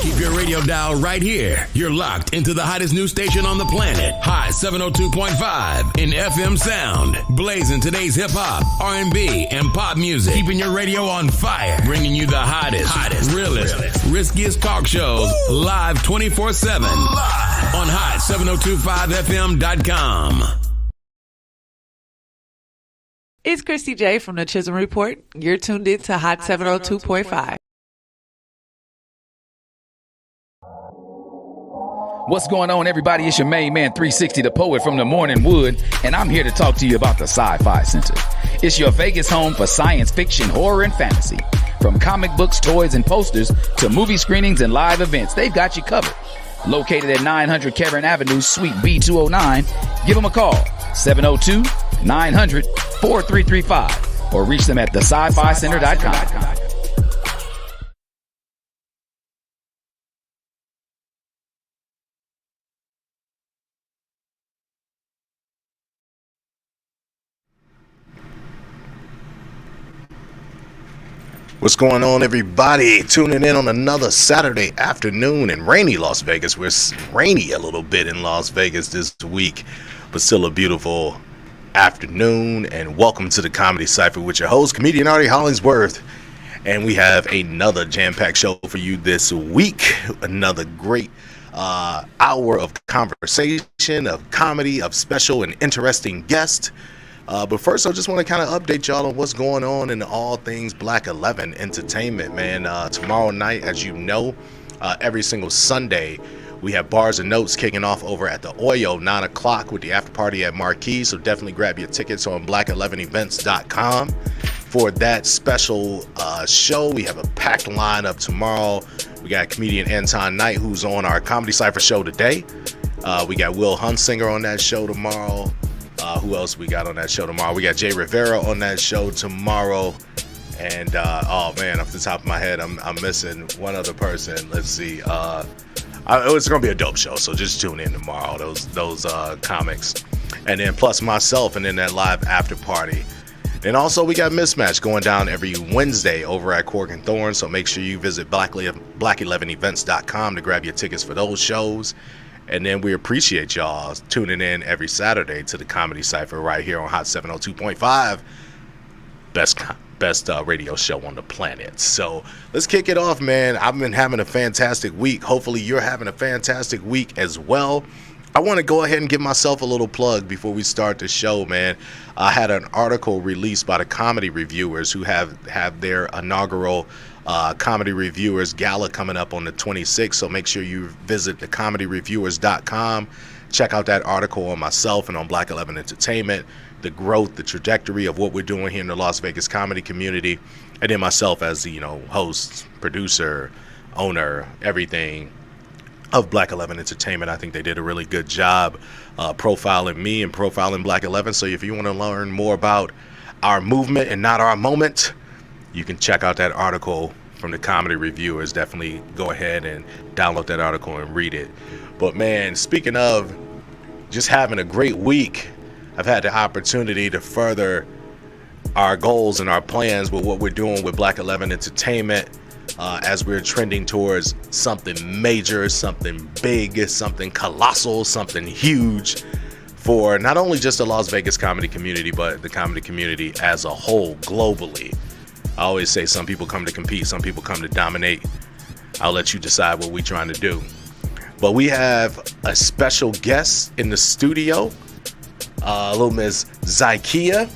Keep your radio dial right here. You're locked into the hottest news station on the planet. Hot 702.5 in FM sound. Blazing today's hip-hop, R&B, and pop music. Keeping your radio on fire. Bringing you the hottest, realest, riskiest talk shows live 24/7 on hot7025fm.com. It's Christy J from the Chisholm Report. You're tuned in to Hot 702.5. What's going on, everybody? It's your main man, 360, the poet from the Morning Wood, and I'm here to talk to you about the Sci-Fi Center. It's your Vegas home for science fiction, horror, and fantasy. From comic books, toys, and posters to movie screenings and live events, they've got you covered. Located at 900 Cameron Avenue, Suite B209, give them a call, 702-900-4335, or reach them at thescificenter.com. What's going on, everybody? Tuning in on another Saturday afternoon in rainy Las Vegas. We're rainy a little bit in Las Vegas this week, but still a beautiful afternoon. And welcome to the Comedy Cypher with your host, comedian Ardie Hollingsworth. And we have another jam-packed show for you this week. Another great hour of conversation, of comedy, of special and interesting guests. But first, I just want to kind of update y'all on what's going on in all things Black 11 entertainment, man. Tomorrow night, as you know, every single Sunday, we have Bars and Notes kicking off over at the Oyo, 9 o'clock with the after party at Marquee. So definitely grab your tickets on black11events.com for that special show. We have a packed lineup tomorrow. We got comedian Anton Knight, who's on our Comedy Cypher show today. We got Will Hunsinger on that show tomorrow. Who else we got on that show tomorrow? We got Jay Rivera on that show tomorrow. And, oh, man, off the top of my head, I'm missing one other person. Let's see. It's going to be a dope show, so just tune in tomorrow, those comics. And then plus myself and then that live after party. And also we got Mismatch going down every Wednesday over at Cork and Thorn, so make sure you visit black11events.com to grab your tickets for those shows. And then we appreciate y'all tuning in every Saturday to the Comedy Cypher right here on Hot 702.5. Best radio show on the planet. So let's kick it off, man. I've been having a fantastic week. Hopefully you're having a fantastic week as well. I want to go ahead and give myself a little plug before we start the show, man. I had an article released by the Comedy Reviewers who have their inaugural Comedy Reviewers Gala coming up on the 26th, so make sure you visit thecomedyreviewers.com. Check out that article on myself and on Black 11 Entertainment, the growth, the trajectory of what we're doing here in the Las Vegas comedy community, and then myself as the host, producer, owner, everything of Black 11 Entertainment. I think they did a really good job profiling me and profiling Black 11. So if you want to learn more about our movement and not our moment, you can check out that article from the Comedy Reviewers. Definitely go ahead and download that article and read it. But man, speaking of just having a great week, I've had the opportunity to further our goals and our plans with what we're doing with Black 11 Entertainment as we're trending towards something major, something big, something colossal, something huge for not only just the Las Vegas comedy community, but the comedy community as a whole globally. I always say some people come to compete, some people come to dominate. I'll let you decide what we're trying to do. But we have a special guest in the studio, little Miss Zykia.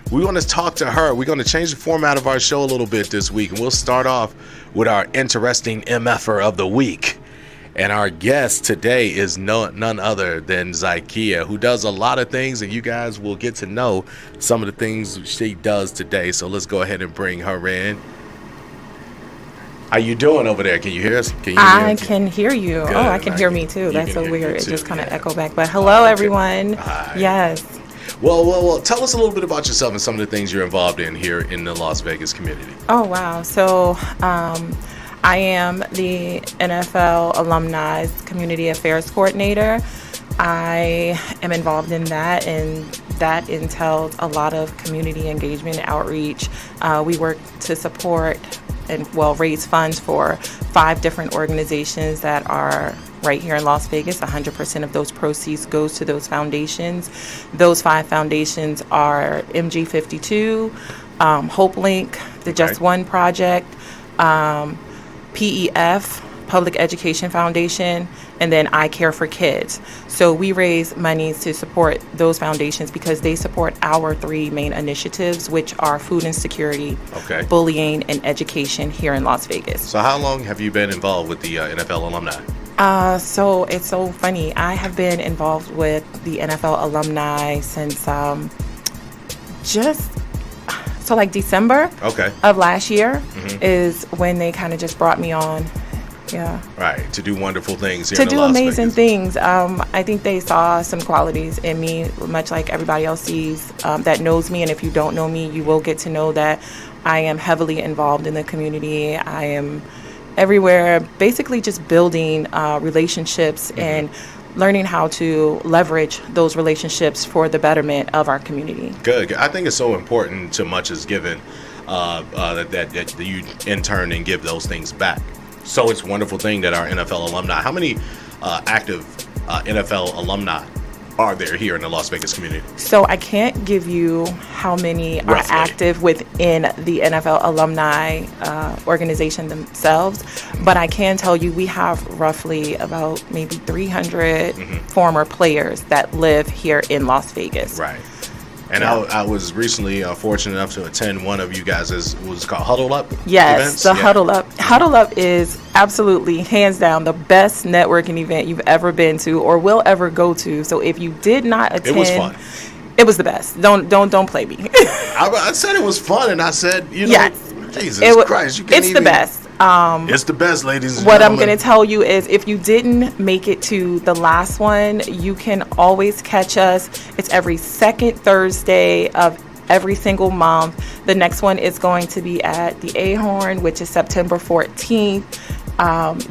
We want to talk to her. We're going to change the format of our show a little bit this week, and we'll start off with our interesting MFer of the week. And our guest today is none other than Zykia, who does a lot of things, and you guys will get to know some of the things she does today. So let's go ahead and bring her in. How you doing over there? Can you hear us? I can hear you. Good. Oh, I can hear me too. That's so weird. It just kind of echo back. But hello, everyone. Hi. Yes. Well, tell us a little bit about yourself and some of the things you're involved in here in the Las Vegas community. Oh, wow. So I am the NFL Alumni Community Affairs Coordinator. I am involved in that, and that entails a lot of community engagement and outreach. We work to support raise funds for 5 different organizations that are right here in Las Vegas. 100% of those proceeds goes to those foundations. Those 5 foundations are MG52, Hope Link, the Just One Project, PEF, Public Education Foundation, and then I Care for Kids. So we raise monies to support those foundations because they support our 3 main initiatives, which are food insecurity, bullying, and education here in Las Vegas. So how long have you been involved with the NFL alumni? So it's so funny. I have been involved with the NFL alumni since December of last year is when they kind of just brought me on. Yeah. Right, to do wonderful things here to in do Las amazing Vegas. things. I think they saw some qualities in me, much like everybody else sees that knows me. And if you don't know me, you will get to know that I am heavily involved in the community. I am everywhere, basically just building relationships and learning how to leverage those relationships for the betterment of our community. Good. I think it's so important to much is given that you in turn and give those things back. So it's a wonderful thing that our NFL alumni, how many active NFL alumni are there here in the Las Vegas community? So I can't give you how many are Roughly. active within the NFL alumni organization themselves, but I can tell you we have roughly about maybe 300 former players that live here in Las Vegas. Right. And I was recently fortunate enough to attend one of you guys' was called Huddle Up. Yes, events. the Huddle Up. Huddle Up is absolutely, hands down, the best networking event you've ever been to or will ever go to. So if you did not attend, It was fun. It was the best. Don't play me. I said it was fun, and I said, Yes. Jesus Christ, you can't it's the best. It's the best, ladies and What I'm gentlemen. going to tell you is if you didn't make it to the last one, you can always catch us. It's every second Thursday of every single month. The next one is going to be at the Ahorn, which is September 14th.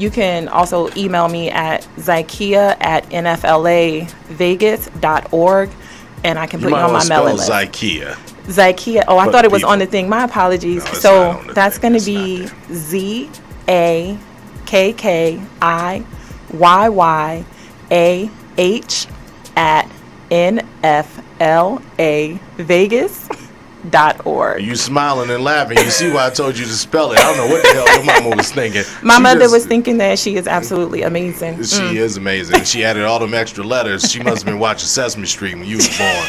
You can also email me at zykia@nflavegas.org, and I can put you on my mailing list. Zykia. Zykia. Oh, I For thought the it was on the people. thing. My apologies. No, it's So not on the that's thing. going to It's be not ZAKKIYYAH@nflavegas.org. You smiling and laughing. You see why I told you to spell it. I don't know what the hell your mama was thinking. My She mother just- was thinking that she is absolutely amazing. She is amazing. She added all them extra letters. She must have been watching Sesame Street when you was born.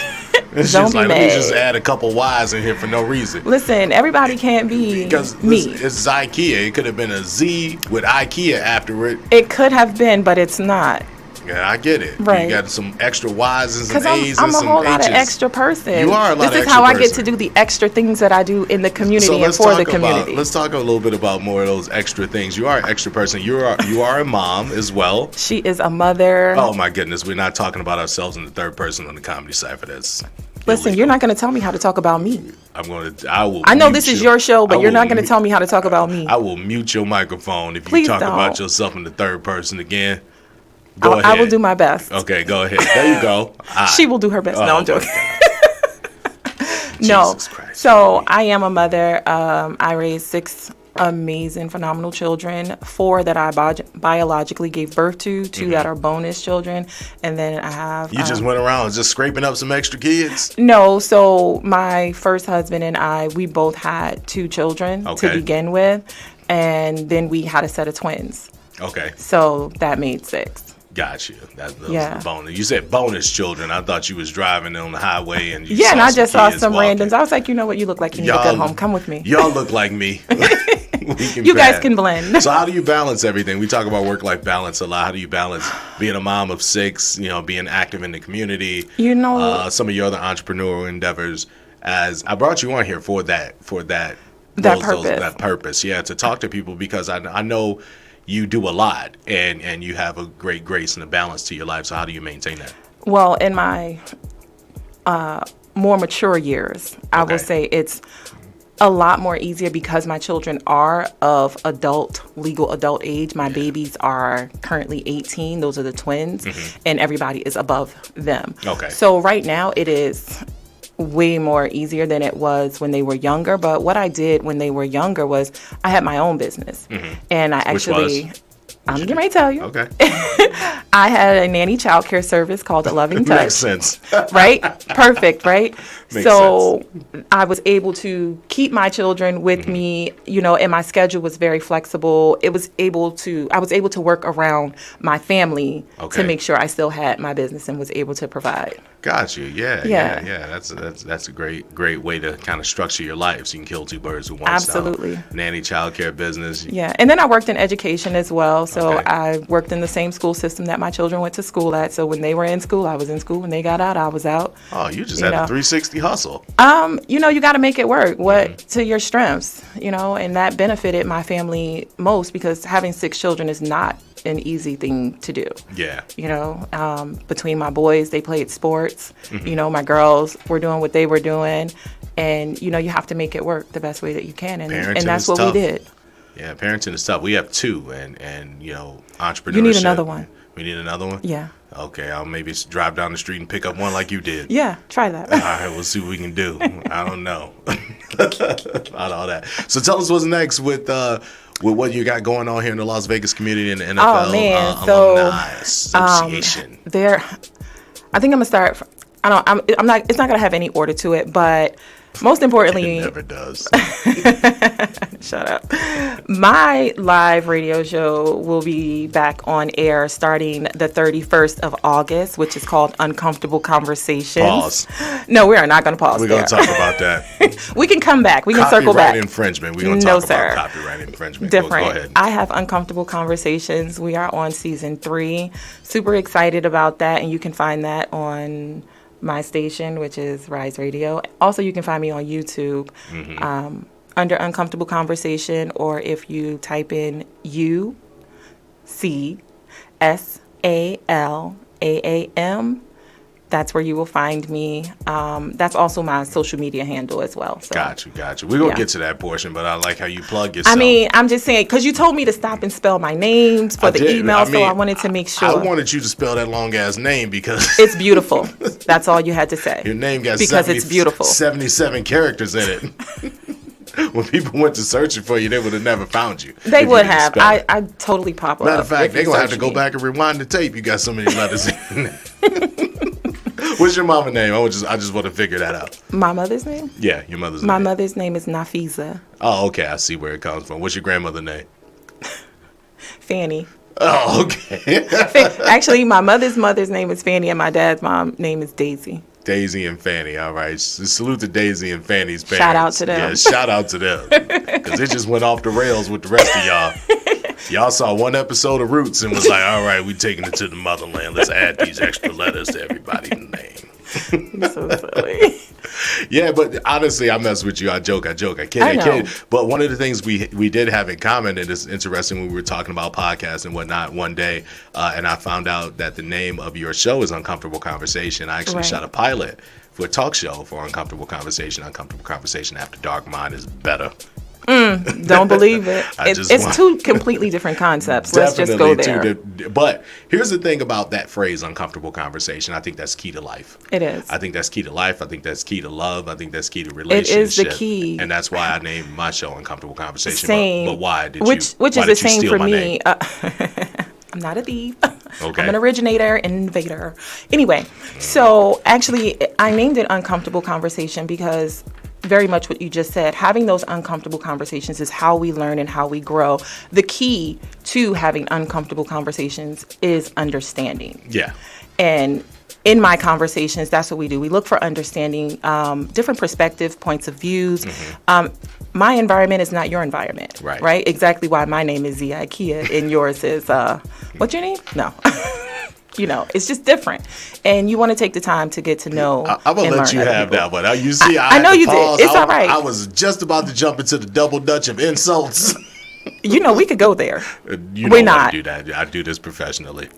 And she Don't was be like, let me mad. just add a couple Y's in here for no reason. Listen, everybody can't be Because me. it's Zykia. It could have been a Z with IKEA after it. It could have been, but it's not. Yeah, I get it. Right. You got some extra Y's and some Because A's I'm and a some whole lot H's. of extra person. You are a lot of This is extra how I get person. to do the extra things that I do in the community So and let's for talk the community. let's talk a little bit about more of those extra things. You are an extra person. You are a mom as well. She is a mother. Oh my goodness, we're not talking about ourselves in the third person on the Comedy Cypher. That's Listen, illegal. you're not going to tell me how to talk about me. I will. I know mute this is you. your show, I but you're will not going to mute- tell me how to talk about me. I will mute your microphone if you Please talk don't. about yourself in the third person again. Go ahead. I will do my best. Okay, go ahead. There you go. She will do her best. No, Oh, I'm joking. my No. Jesus Christ. So I am a mother. I raised 6 amazing, phenomenal children. 4 that I biologically gave birth to, 2 that are bonus children, and then I have. You just went around just scraping up some extra kids. No, so my first husband and I, we both had 2 children to begin with, and then we had a set of twins. Okay, So that made 6. got you. That was Yeah. the bonus. You said bonus children. I thought you was driving on the highway and you Yeah, and I some just saw kids some walking. randoms. I was like, you know what, you look like you need a good home. Come with me. Y'all look like me. You guys can blend. So how do you balance everything? We talk about work-life balance a lot. How do you balance being a mom of 6, being active in the community, You know, some of your other entrepreneurial endeavors? As I brought you on here for that purpose. that purpose, yeah, to talk to people because I know you do a lot and you have a great grace and a balance to your life. So how do you maintain that? well, in my more mature years, I will say it's a lot more easier because my children are of legal adult age. My babies are currently 18. Those are the twins, and everybody is above them. Okay. So right now it is way more easier than it was when they were younger. But what I did when they were younger was I had my own business. And I actually... I'm getting ready to tell you. Okay. I had a nanny childcare service called A Loving Touch. Makes sense. Right? Perfect, right? Makes so I was able to keep my children with me, you know, and my schedule was very flexible. I was able to work around my family to make sure I still had my business and was able to provide. Got you. Yeah. That's a great way to kind of structure your life, so you can kill two birds with one stone. Absolutely. Nanny childcare business. Yeah, and then I worked in education as well. So I worked in the same school system that my children went to school at. So when they were in school, I was in school. When they got out, I was out. Oh, you just had a 360 hustle. You know, you got to make it work. To your strengths, you know, and that benefited my family most because having 6 children is not an easy thing to do. Yeah. You know, between my boys, they played sports. You know, my girls were doing what they were doing. And, you know, you have to make it work the best way that you can. And that's what we did. Yeah, parenting is tough. We have 2 and you know, entrepreneurship. You need another one. We need another one? Yeah. Okay, I'll maybe drive down the street and pick up one like you did. Yeah, try that. All right, we'll see what we can do. I don't know about all that. So tell us what's next with what you got going on here in the Las Vegas community and the NFL Alumni Association. I think I'm gonna start. I'm not. It's not gonna have any order to it, but most importantly, it never does. Shut up. My live radio show will be back on air starting the 31st of August, which is called Uncomfortable Conversations. Pause. No, we are not going to pause. We're going to talk about that. We can come back. We can circle back. Copyright infringement. We're going to talk about copyright infringement. Different. Go ahead. I have Uncomfortable Conversations. We are on season 3. Super excited about that, and you can find that on my station, which is Rise Radio. Also, you can find me on YouTube under Uncomfortable Conversation, or if you type in UCSALAAM, that's where you will find me. That's also my social media handle as well. So. Got you. We're going to get to that portion, but I like how you plug yourself. I mean, I'm just saying, because you told me to stop and spell my names for the email, so I wanted to make sure. I wanted you to spell that long-ass name because... It's beautiful. That's all you had to say. Your name got it's beautiful. 77 characters in it. When people went to searching for you, they would have never found you. They would have. I totally pop up. Matter of fact, they're going to have to go back and rewind the tape. You got so many letters in there. What's your mama's name? I just want to figure that out. My mother's name? Yeah, your mother's name. My mother's name is Nafiza. Oh, okay. I see where it comes from. What's your grandmother's name? Fanny. Oh, okay. Actually, my mother's name is Fanny, and my dad's mom name is Daisy. Daisy and Fanny. All right. Salute to Daisy and Fanny's parents. Shout out to them. Yeah, shout out to them. Because it just went off the rails with the rest of y'all. Y'all saw one episode of Roots and was like, all right, we taking it to the motherland. Let's add these extra letters to everybody's name. So silly. Yeah, but honestly, I mess with you. I joke. I kid. But one of the things we did have in common, and it's interesting when we were talking about podcasts and whatnot one day, and I found out that the name of your show is Uncomfortable Conversation. I actually shot a pilot for a talk show for Uncomfortable Conversation. Uncomfortable Conversation After Dark. Mine is better. Don't believe it. It's 2 completely different concepts. Let's just go there. But here's the thing about that phrase, uncomfortable conversation. I think that's key to life. It is. I think that's key to life. I think that's key to love. I think that's key to relationship. It is the key. And that's why I named my show Uncomfortable Conversation. Same. But why did which you is the same for me. I'm not a thief. Okay. I'm an originator, innovator. Anyway, so actually I named it Uncomfortable Conversation because very much what you just said, having those uncomfortable conversations is how we learn and how we grow. The key to having uncomfortable conversations is understanding. Yeah. And in my conversations, that's what we do. We look for understanding, different perspectives, points of views. My environment is not your environment, right? Exactly why my name is Zia Ikea and yours is, what's your name? No. You know, it's just different. And you want to take the time to get to know. I'm going to let you have that one. You see, I know you did. It's all right. I was just about to jump into the double dutch of insults. You know, we could go there. We're not. Do that. I do this professionally.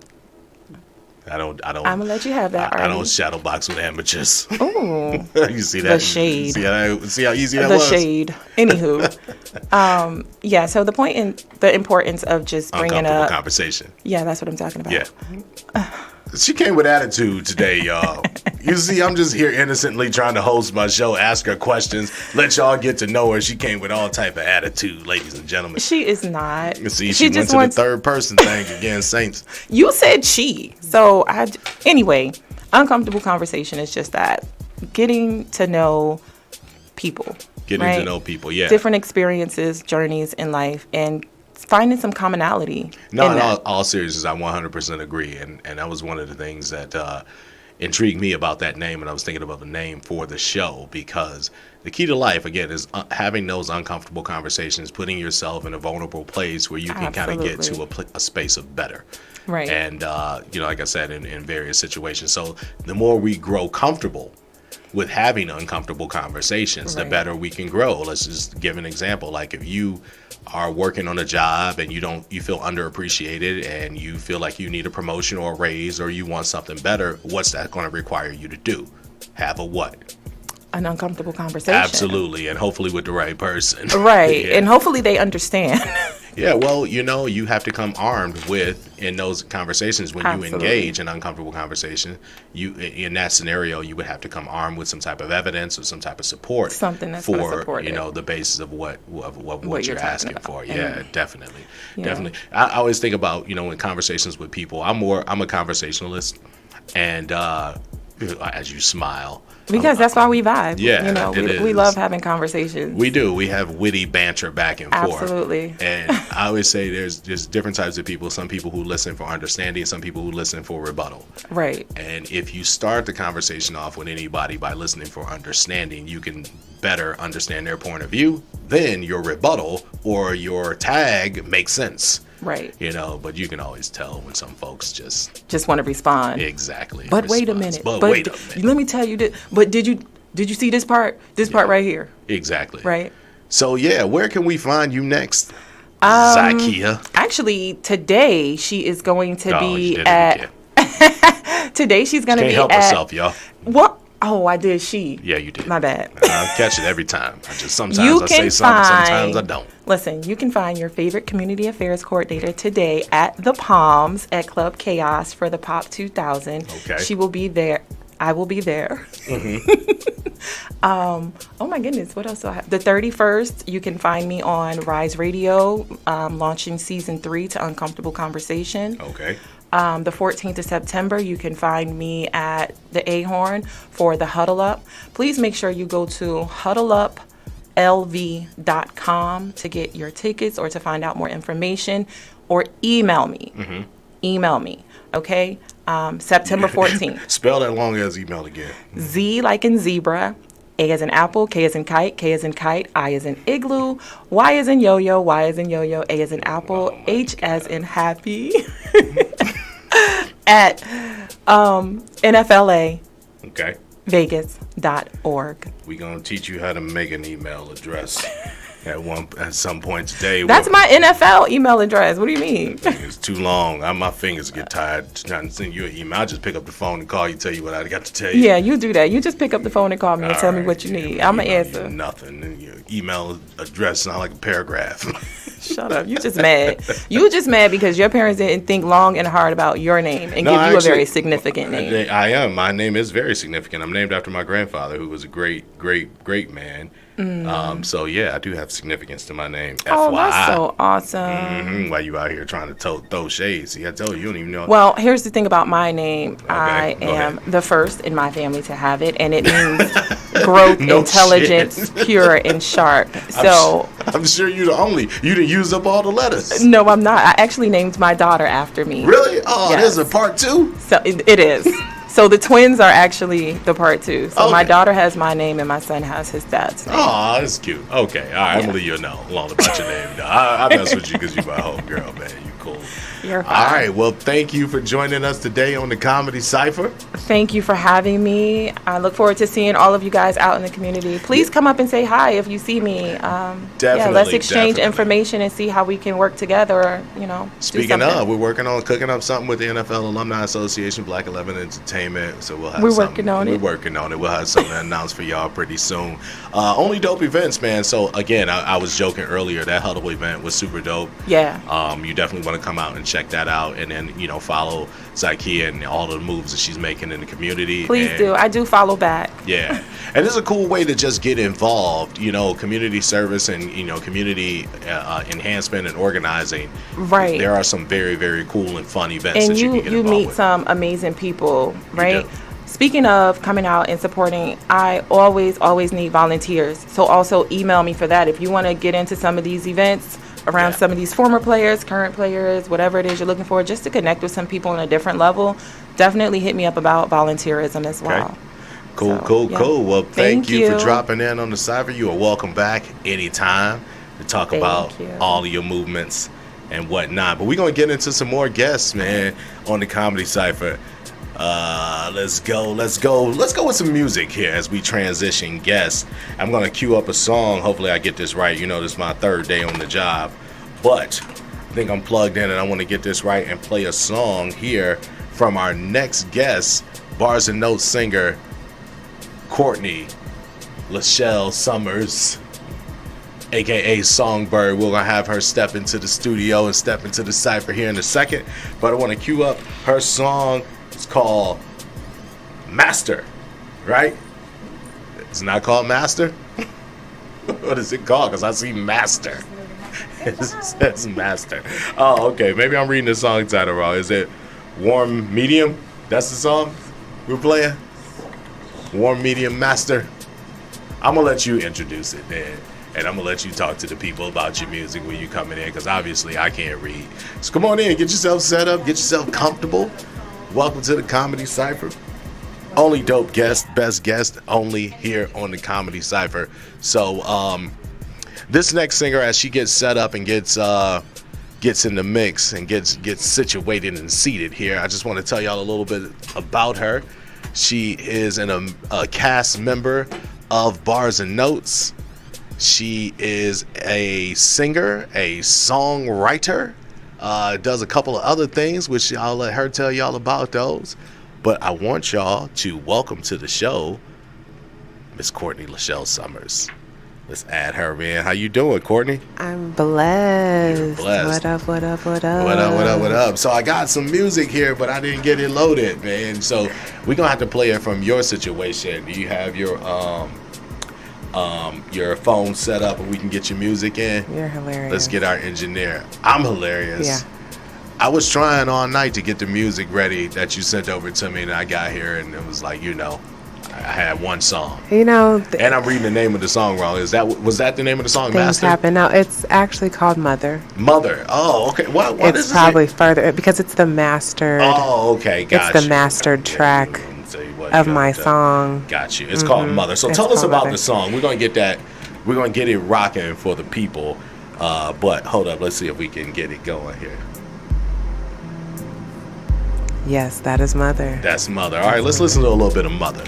I don't. I'm gonna let you have that. I don't shadow box with amateurs. Oh, you see that? The shade. See how easy that was. The shade. Anywho, yeah. So the importance of just bringing up conversation. Yeah, that's what I'm talking about. Yeah. She came with attitude today, y'all. You see, I'm just here innocently trying to host my show, ask her questions, let y'all get to know her. She came with all type of attitude, ladies and gentlemen. She is not. You see, she went to the third person thing again, Saints. You said she. So, anyway, uncomfortable conversation is just that. Getting to know people. Getting to know people, yeah. Different experiences, journeys in life, and finding some commonality. No, in all seriousness, I 100% agree. And that was one of the things that intrigued me about that name. And I was thinking about the name for the show, because the key to life, again, is having those uncomfortable conversations, putting yourself in a vulnerable place where you can kind of get to a space of better. Right. And, like I said, in various situations. So the more we grow comfortable with having uncomfortable conversations, the better we can grow. Let's just give an example. Like if you are working on a job and you feel underappreciated and you feel like you need a promotion or a raise or you want something better, what's that going to require you to do? Have a what? An uncomfortable conversation. Absolutely. And hopefully with the right person. Right. Yeah. And hopefully they understand. Yeah, well, you have to come armed with, in those conversations, when you engage in uncomfortable conversation, in that scenario, you would have to come armed with some type of evidence or some type of support. Something that's for, the basis of what you're asking for. Yeah, definitely. Yeah. Definitely. I always think about, in conversations with people, I'm a conversationalist, and as you smile. Because that's why we vibe. Yeah, we love having conversations. We do. We have witty banter back and forth. Absolutely. And I always say there's different types of people. Some people who listen for understanding, some people who listen for rebuttal. Right. And if you start the conversation off with anybody by listening for understanding, you can better understand their point of view. Then your rebuttal or your tag makes sense. Right. But you can always tell when some folks just want to respond. Exactly. But wait a minute. But wait a minute. Let me tell you this. But did you see this part? This part right here. Exactly. Right. So yeah, where can we find you next? Zakia. Actually, today she is going to be at. Today she's going to be at. Can't help herself, y'all. What? Oh, I did. Yeah, you did. My bad. I catch it every time. Sometimes I say something, sometimes I don't. Listen, you can find your favorite community affairs coordinator today at the Palms at Club Chaos for the Pop 2000. Okay. She will be there. I will be there. Mm-hmm. Oh my goodness, what else do I have? The 31st, you can find me on Rise Radio, launching season 3 to Uncomfortable Conversation. Okay. The 14th of September, you can find me at the A-Horn for the Huddle Up. Please make sure you go to huddleuplv.com to get your tickets or to find out more information, or email me. Mm-hmm. Email me, okay? September 14th. Spell that long as email again. Z like in zebra, A as in apple, K as in kite, K as in kite, I as in igloo, Y as in yo-yo, Y as in yo-yo, A as in apple, H as in happy. At NFLA. Okay. Vegas.org. We're going to teach you how to make an email address at some point today. That's my NFL email address. What do you mean? It's too long. My fingers get tired trying to send you an email. I'll just pick up the phone and call you, tell you what I got to tell you. Yeah, you do that. You just pick up the phone and call me and tell me what you need. I'm going to answer. Nothing. And your email address sounds like a paragraph. Shut up. You just mad. You just mad because your parents didn't think long and hard about your name and give you a very significant name. I am. My name is very significant. I'm named after my grandfather, who was a great, great, great man. So yeah, I do have significance to my name. Oh, FYI. That's so awesome. Mm-hmm. Why you out here trying to throw shades? See, I told you, you don't even know. Well, here's the thing about my name. Okay, I am the first in my family to have it, and it means growth, intelligence, pure, and sharp. So I'm sure you're the only. You didn't use up all the letters. No, I'm not. I actually named my daughter after me. Really? Oh, yes. There's a part 2? So it is. So the twins are actually the part 2. So my daughter has my name and my son has his dad's name. Oh, that's cute. Okay. All right. I'm going to leave you alone about your name. I mess with you because you're my home girl, man. You cool. You're fine. All right. Well, thank you for joining us today on the Comedy Cypher. Thank you for having me. I look forward to seeing all of you guys out in the community. Please come up and say hi if you see me. Definitely. Let's exchange information and see how we can work together, Speaking of, we're working on cooking up something with the NFL Alumni Association, Black 11 Entertainment. So we'll have We're working on it. We'll have something announced for y'all pretty soon. Only dope events, man. So again, I was joking earlier, that Huddle event was super dope. Yeah. You definitely want to come out and check that out, and then follow Zykia and all the moves that she's making in the community. Please do. I do follow back. Yeah, and it's a cool way to just get involved. Community service and community enhancement and organizing. Right. There are some very, very cool and fun events and that you can get you involved meet with. some amazing people, right? Speaking of coming out and supporting, I always need volunteers. So also email me for that. If you want to get into some of these events around some of these former players, current players, whatever it is you're looking for, just to connect with some people on a different level, definitely hit me up about volunteerism as well. Cool. Well, thank you for dropping in on the Cypher. You are welcome back anytime to talk about all of your movements and whatnot. But we're going to get into some more guests, man, on the Comedy Cypher. Let's go with some music here as we transition guests. I'm going to cue up a song. Hopefully I get this right. This is my third day on the job. But I think I'm plugged in and I want to get this right and play a song here from our next guest, Bars and Notes singer, Courtney Lachelle Summers, a.k.a. Songbird. We're going to have her step into the studio and step into the Cypher here in a second. But I want to cue up her song. It's called Master, right? It's not called Master? What is it called? Because I see Master. It says Master. Oh, okay. Maybe I'm reading the song title wrong. Is it Warm Medium? That's the song we're playing? Warm Medium Master? I'm going to let you introduce it, man. And I'm going to let you talk to the people about your music when you coming in, because obviously I can't read. So come on in. Get yourself set up. Get yourself comfortable. Welcome to the Comedy Cypher. Only dope guest, best guest, only here on the Comedy Cypher. So this next singer, as she gets set up and gets in the mix and gets situated and seated here, I just want to tell y'all a little bit about her. She is a cast member of Bars and Notes. She is a singer, a songwriter. Does a couple of other things, which I'll let her tell y'all about those. But I want y'all to welcome to the show Miss Courtney Lachelle Summers. Let's add her in. How you doing, Courtney? I'm blessed. You're blessed. What up? So I got some music here, but I didn't get it loaded, man. So we're gonna have to play it from your situation. Do you have your phone set up and we can get your music in? You're hilarious. Let's get our engineer. I'm hilarious. Yeah. I was trying all night to get the music ready that you sent over to me, and I got here and it was like, I had one song. And I'm reading the name of the song wrong. Was that the name of the song, things Master? happen. No, it's actually called Mother. Mother. Oh, okay. What it's is probably further because it's the mastered. Oh, okay. Gotcha. It's the mastered track of my song. Got you. It's called Mother. So tell us about the song. We're gonna get that. We're gonna get it rocking for the people. But hold up. Let's see if we can get it going here. Yes, that is Mother. That's Mother. All right. Let's listen to a little bit of Mother.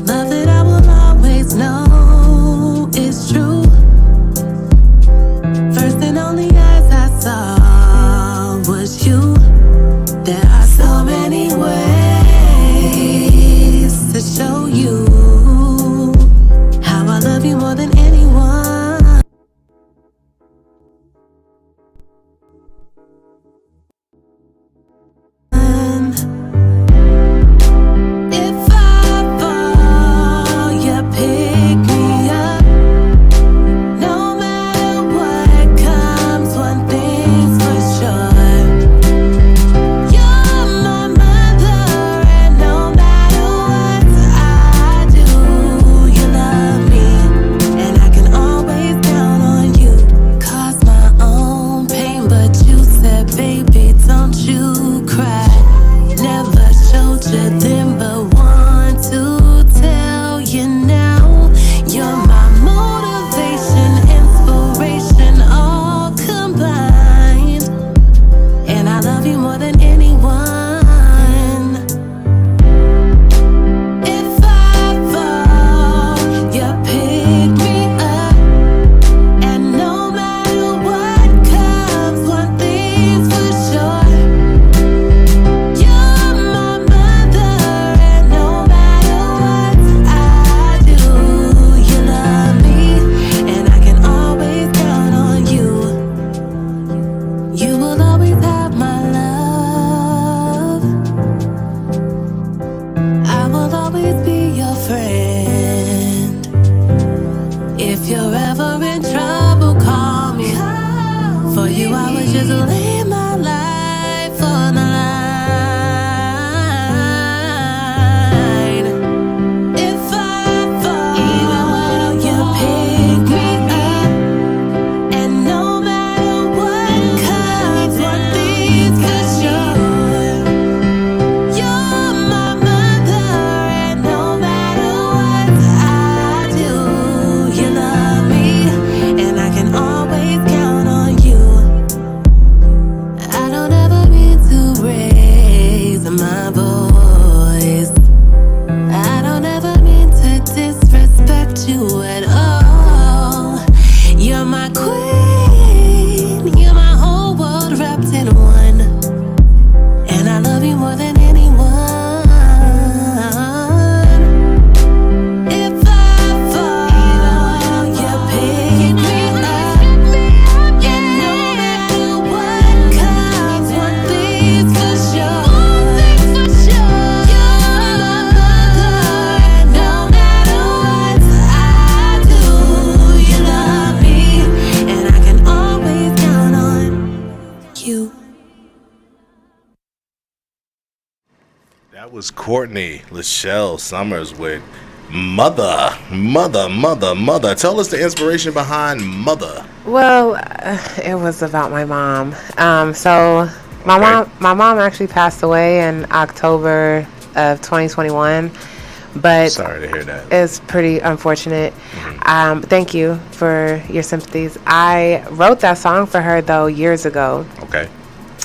Love that I will always know is true. First and only eyes I saw was you. There are so many ways to show you how I love you more than anyone. If I fall, you pick me up. No matter what comes, one thing's for sure. You're my mother, and no matter what I do, you love me, and I can always count on you. Caused my own pain, but you said, baby, don't you cry. Never That was Courtney Lachelle Summers with Mother. Tell us the inspiration behind Mother. Well, it was about my mom. So my mom actually passed away in October of 2021. But sorry to hear that. It's pretty unfortunate. Mm-hmm. Thank you for your sympathies. I wrote that song for her, though, years ago. Okay.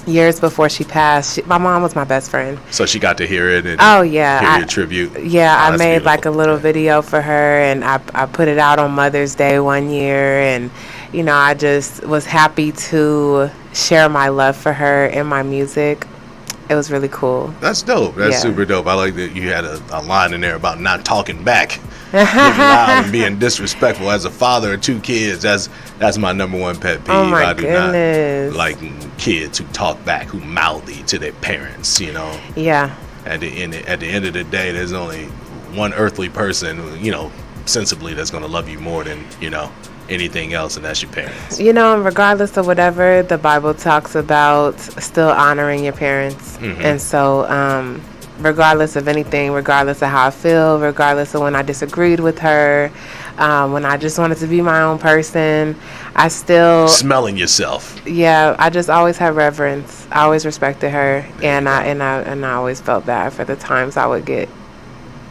Years before she passed. My mom was my best friend. So she got to hear it and hear your tribute? Yeah, I made beautiful. like a little video for her, and I put it out on Mother's Day one year, and, you know, I just was happy to share my love for her in my music. It was really cool. That's dope. That's super dope. I like that you had a line in there about not talking back, getting loud and being disrespectful. As a father of 2 kids, that's my number one pet peeve. Oh my I do goodness. not like kids who talk back, who mouthy to their parents. You know. Yeah. At the end of the day, there's only one earthly person, you know, sensibly that's going to love you more than, you know, anything else, and that's your parents. You know, regardless of whatever, the Bible talks about still honoring your parents. Mm-hmm. And so regardless of anything, regardless of how I feel, regardless of when I disagreed with her, when I just wanted to be my own person, I still smelling yourself. Yeah, I just always had reverence. I always respected her, and I always felt bad for the times I would get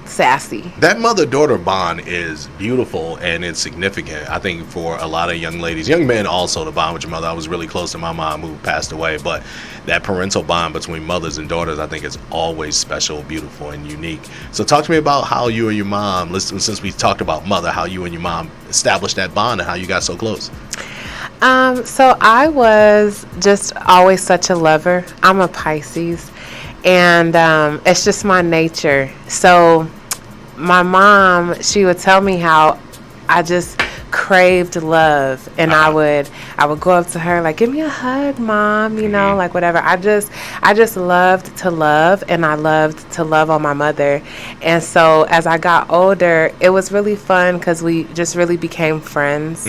sassy. That mother-daughter bond is beautiful and it's significant, I think, for a lot of young ladies, young men also, to bond with your mother. I was really close to my mom who passed away, but that parental bond between mothers and daughters, I think, is always special, beautiful, and unique. So talk to me about how you and your mom, since we talked about mother, how you and your mom established that bond and how you got so close. So I was just always such a lover. I'm a Pisces, and it's just my nature. So my mom, she would tell me how I just craved love, and I would go up to her like, give me a hug, Mom, you know, like whatever. I just loved to love, and I loved to love on my mother. And so as I got older, it was really fun because we just really became friends.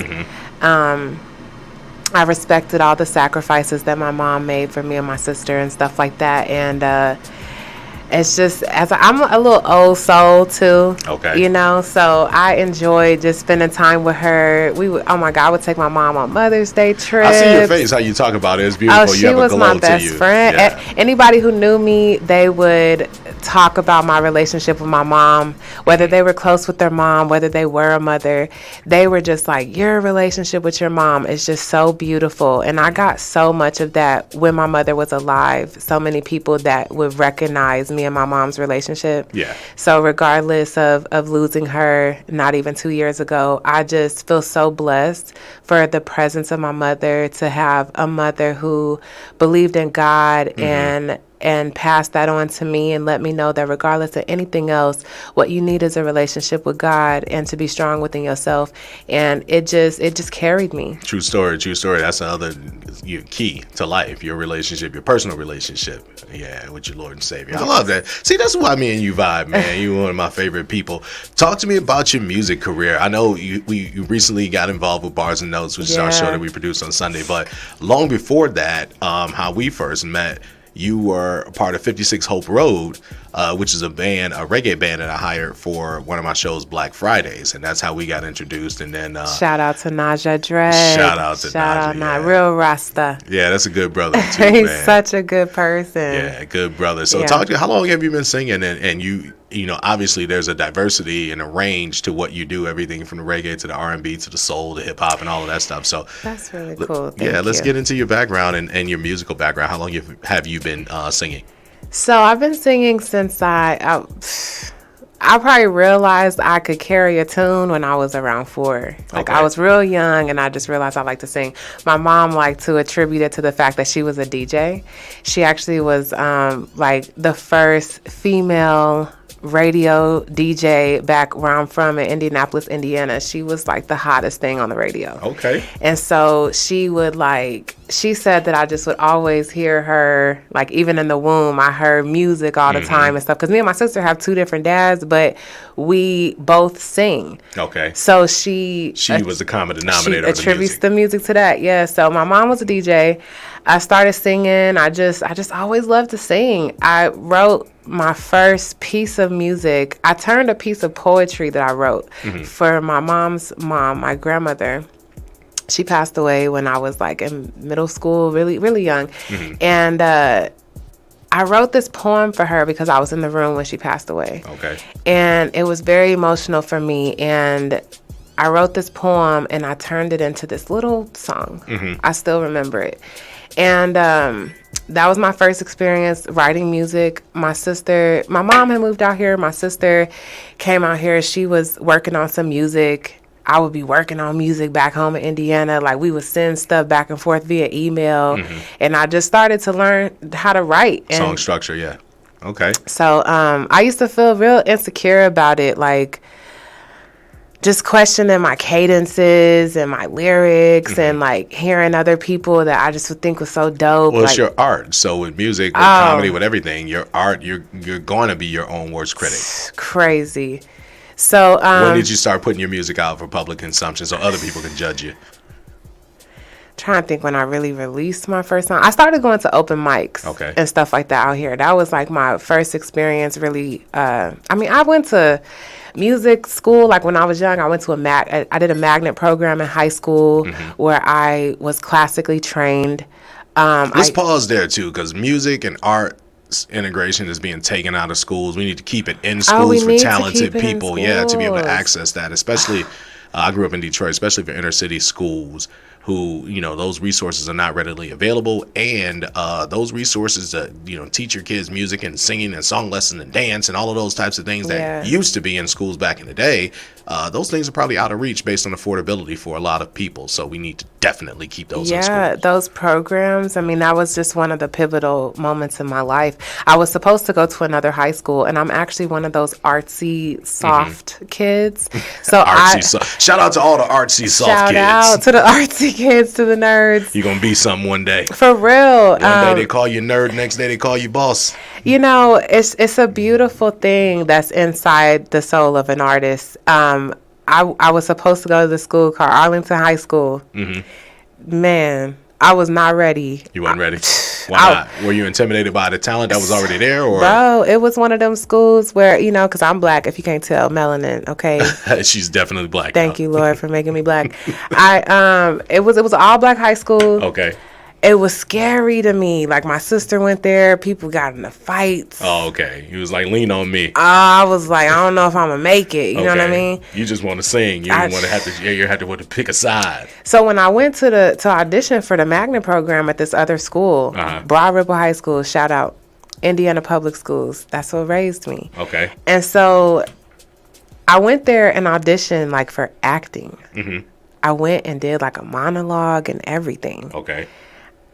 I respected all the sacrifices that my mom made for me and my sister and stuff like that. And it's just, I'm a little old soul too. Okay. You know, so I enjoyed just spending time with her. Oh my God, I would take my mom on Mother's Day trips. I see your face, how you talk about it. It's beautiful. Oh, she was my best friend. Yeah. Anybody who knew me, they would talk about my relationship with my mom, whether they were close with their mom, whether they were a mother. They were just like, your relationship with your mom is just so beautiful. And I got so much of that when my mother was alive. So many people that would recognize me and my mom's relationship. Yeah. So regardless of losing her not even 2 years ago, I just feel so blessed for the presence of my mother, to have a mother who believed in God and pass that on to me and let me know that regardless of anything else, what you need is a relationship with God and to be strong within yourself. And it just carried me. True story. That's the other key to life, your relationship, your personal relationship, with your Lord and Savior. I love that. See, that's why me and you vibe, man. You're one of my favorite people. Talk to me about your music career. I know you recently got involved with Bars and Notes, which is our show that we produce on Sunday, but long before that, how we first met, you were a part of 56 Hope Road, which is a reggae band that I hired for one of my shows, Black Fridays, and that's how we got introduced. And then shout out to Naja Dredd. Shout out to Naja. Real Rasta. Yeah, that's a good brother too. He's man. Such a good person. Yeah, good brother. So talk to me, how long have you been singing? And you know, obviously there's a diversity and a range to what you do, everything from the reggae to the R&B to the soul to hip hop and all of that stuff. So that's really cool. Let's get into your background and your musical background. How long have you been singing? So I've been singing since I probably realized I could carry a tune when I was around 4. I was real young, and I just realized I liked to sing. My mom liked to attribute it to the fact that she was a DJ. She actually was the first female radio DJ back where I'm from in Indianapolis, Indiana. She was like the hottest thing on the radio. Okay. And so she would she said that I just would always hear her, like even in the womb, I heard music all the time and stuff. Because me and my sister have 2 different dads, but we both sing. Okay. So she was the common denominator. She attributes the music to that. Yeah. So my mom was a DJ. I started singing. I just always loved to sing. I wrote my first piece of music. I turned a piece of poetry that I wrote for my mom's mom, my grandmother. She passed away when I was like in middle school, really, really young. And I wrote this poem for her because I was in the room when she passed away. Okay. And it was very emotional for me. And I wrote this poem and I turned it into this little song. I still remember it. And that was my first experience writing music. My mom had moved out here. My sister came out here. She was working on some music. I would be working on music back home in Indiana. Like, we would send stuff back and forth via email. And I just started to learn how to write. And song structure, yeah. Okay. So I used to feel real insecure about it, like just questioning my cadences and my lyrics and like hearing other people that I just would think was so dope. Well, it's your art. So with music, with comedy, with everything, your art, you're going to be your own worst critic. Crazy. So when did you start putting your music out for public consumption so other people can judge you? Trying to think when I really released my first song. I started going to open mics and stuff like that out here. That was like my first experience really. I went to music school. Like when I was young, I went to I did a magnet program in high school where I was classically trained. Let's pause there too, because music and art integration is being taken out of schools. We need to keep it in schools for talented people. Yeah, to be able to access that. Especially, I grew up in Detroit, especially for inner city schools who, those resources are not readily available. And those resources that, teach your kids music and singing and song lesson and dance and all of those types of things that used to be in schools back in the day, those things are probably out of reach based on affordability for a lot of people. So we need to definitely keep those in schools. Yeah, those programs, that was just one of the pivotal moments in my life. I was supposed to go to another high school, and I'm actually one of those artsy, soft kids. So shout out to all the artsy, soft kids. Shout out to the artsy kids, to the nerds. You're going to be something one day. For real. One day they call you nerd, next day they call you boss. It's a beautiful thing that's inside the soul of an artist. I was supposed to go to the school called Arlington High School. Man, I was not ready. You weren't ready? Why not? Were you intimidated by the talent that was already there? Or? Bro, it was one of them schools where, because I'm black, if you can't tell, melanin, okay? She's definitely black. Thank you, Lord, for making me black. It was an all-black high school. Okay. It was scary to me. Like, my sister went there. People got into fights. Oh, okay. He was like, lean on me. I was like, I don't know if I'm going to make it. You know what I mean? You just want to sing. You didn't want to have to pick a side. So when I went to audition for the magnet program at this other school, Broad Ripple High School, shout out, Indiana Public Schools. That's what raised me. Okay. And so I went there and auditioned, like, for acting. I went and did, like, a monologue and everything. Okay.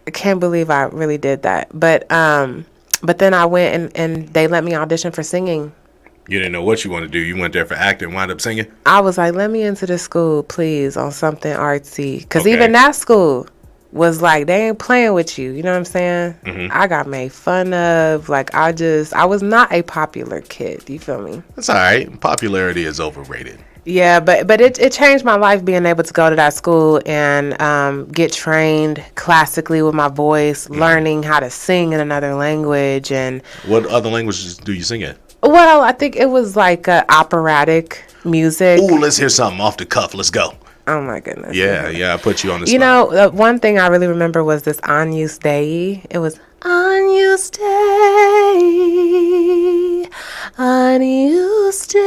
I can't believe I really did that. But then I went and they let me audition for singing. You didn't know what you want to do. You went there for acting, wound up singing? I was like, let me into the school, please, on something artsy. Because even that school was like, they ain't playing with you. You know what I'm saying? I got made fun of. Like, I was not a popular kid. You feel me? That's all right. Popularity is overrated. Yeah, but it changed my life being able to go to that school and get trained classically with my voice, learning how to sing in another language. And what other languages do you sing in? Well, I think it was like operatic music. Ooh, let's hear something off the cuff. Let's go. Oh, my goodness. Yeah, I put you on the spot. The one thing I really remember was this Agnus Dei. It was Agnus Dei, Agnus Dei,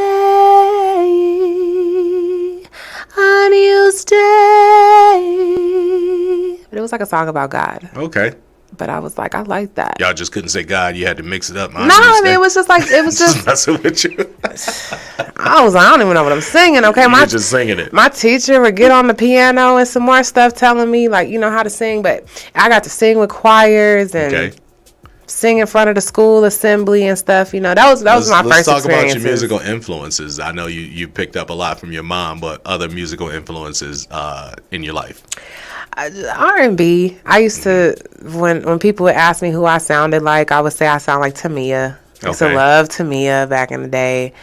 Agnus Dei. But it was like a song about God. Okay. But I was like, I like that. Y'all just couldn't say God. You had to mix it up. It was just like, it was just messing with you. I was like, I don't even know what I'm singing. Okay, You're just singing it. My teacher would get on the piano and some more stuff, telling me like, how to sing. But I got to sing with choirs and sing in front of the school assembly and stuff. That was my first experience. Let's talk about your musical influences. I know you picked up a lot from your mom, but other musical influences in your life. R&B. I used to, when people would ask me who I sounded like, I would say I sound like Tamia. I used to love Tamia back in the day.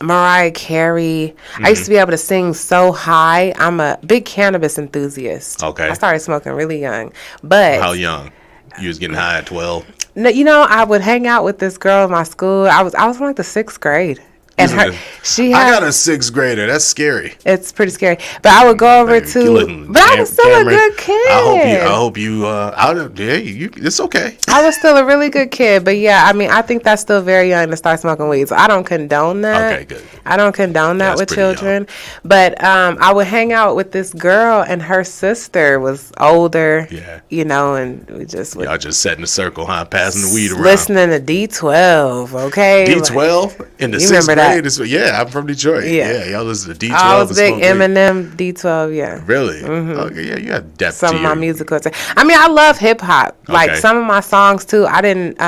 Mariah Carey. I used to be able to sing so high. I'm a big cannabis enthusiast. Okay. I started smoking really young. But how young? You was getting high at 12? No, you know, I would hang out with this girl in my school. I was in like the 6th grade. And I got a 6th grader. That's scary. It's pretty scary. But I would go over to. But I was still a good kid. I hope you. It's okay. I was still a really good kid. But yeah, I mean, I think that's still very young to start smoking weed. So I don't condone that. Okay, good. I don't condone that with children. Young. But I would hang out with this girl, and her sister was older. Yeah. You know, and we just y'all just sat in a circle, huh? Passing the weed around. Listening to D12. Okay. D12 in the 6th grade. Yeah, I'm from Detroit. Yeah, y'all listen to D12. I was big Eminem, D12. Yeah. Really? Mm-hmm. Okay, yeah, you had depth. Some of my musical. I mean, I love hip hop. Like some of my songs too. I didn't